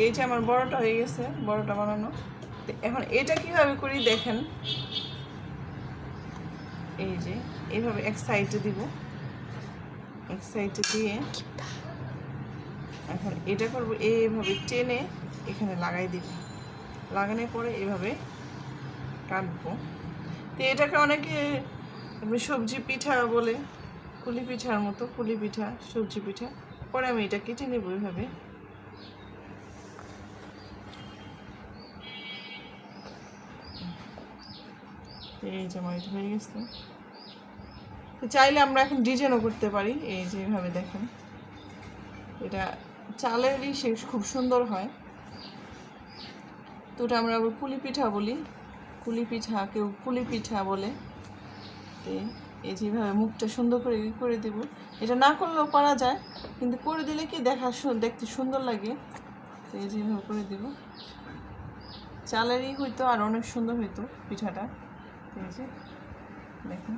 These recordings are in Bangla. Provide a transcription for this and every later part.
এই যে আমার বড়টা হয়ে গেছে, বড়টা বানানো। এখন এটা কিভাবে করি দেখেন, এই যে এইভাবে এক সাইডে দিব, এক সাইডে দিয়ে এখন এটা করবো এইভাবে টেনে এখানে লাগাই দিব, লাগানোর পরে এইভাবে কাটবো। তো এটাকে অনেকে সবজি পিঠা বলে, কুলি পিঠার মতো, কুলি পিঠা, সবজি পিঠা। পরে আমি এটা কেটে নেব এইভাবে। এই যে আমার এটা হয়ে গেছে। তো চাইলে আমরা এখন ডিজাইনও করতে পারি, এই যে এইভাবে দেখেন, এটা চালেরই সে খুব সুন্দর হয়। তো ওটা আমরা আবার পুলি পিঠা বলি, কুলি পিঠা, কেউ পুলি পিঠা বলে। তো এই যেভাবে মুখটা সুন্দর করে করে দেব, এটা না করলেও পারা যায়, কিন্তু করে দিলে কি দেখতে সুন্দর লাগে। তো এই যেভাবে করে দেব, চালেরই হইতো আর অনেক সুন্দর হইতো পিঠাটা। এই যে দেখুন,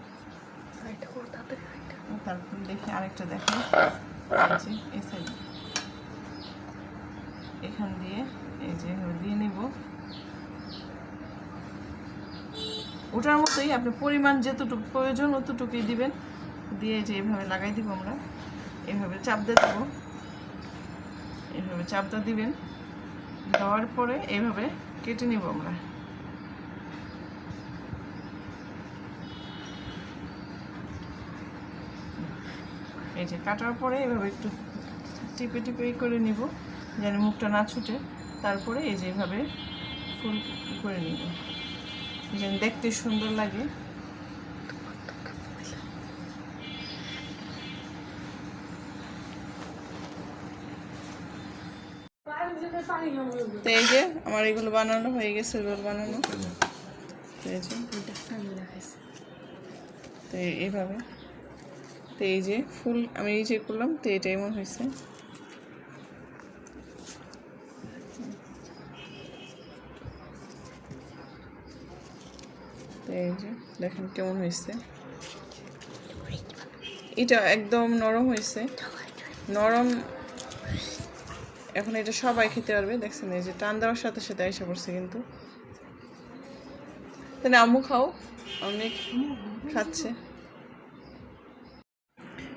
তারপর দেখি আরেকটা দেখেন, এই সাইড এখান দিয়ে এই যে দিয়ে নেব। ওটার মতোই আপনি পরিমাণ যতটুকু প্রয়োজন অতটুকুই দিবেন, দিয়ে যে এভাবে লাগাই দিব আমরা, এভাবে চাপ দিয়ে দেবো, এভাবে চাপটা দিবেন, দেওয়ার পরে এইভাবে কেটে নিব আমরা। এই যে কাটার পরে এভাবে একটু টিপে টিপে করে নিব যেন মুখটা না ছুটে। তারপরে এই যে এভাবে ফুল করে নিব যেন দেখতে সুন্দর লাগে। তো এই যে আমার এগুলো বানানো হয়ে গেছে, রোল বানানো। তো এইভাবে, তো এই যে ফুল আমি এই যে করলাম, তো এটা এমন হয়েছে। তো এই যে দেখেন কেমন হয়েছে, এটা একদম নরম হয়েছে, নরম। এখন এটা সবাই খেতে পারবে, দেখছেন এই যে টান দেওয়ার সাথে সাথে এসে পড়ছে। কিন্তু তাহলে আম্মু খাও, অনেক খাচ্ছে।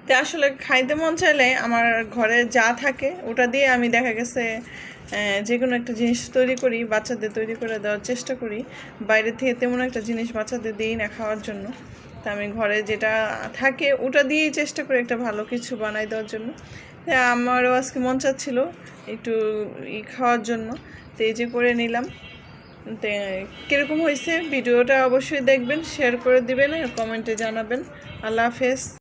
তো আসলে খাইতে মন চাইলে আমার ঘরে যা থাকে ওটা দিয়ে আমি দেখা গেছে যে কোনো একটা জিনিস তৈরি করি, বাচ্চাদের তৈরি করে দেওয়ার চেষ্টা করি। বাইরে থেকে তেমন একটা জিনিস বাচ্চাদের দিই না খাওয়ার জন্য। তা আমি ঘরে যেটা থাকে ওটা দিয়েই চেষ্টা করি একটা ভালো কিছু বানাই দেওয়ার জন্য। আমারও আজকে মন চাচ্ছিল একটু খাওয়ার জন্য, তো এই যে করে নিলাম। তো কীরকম হয়েছে ভিডিওটা অবশ্যই দেখবেন, শেয়ার করে দিবেন, কমেন্টে জানাবেন। আল্লাহ হাফেজ।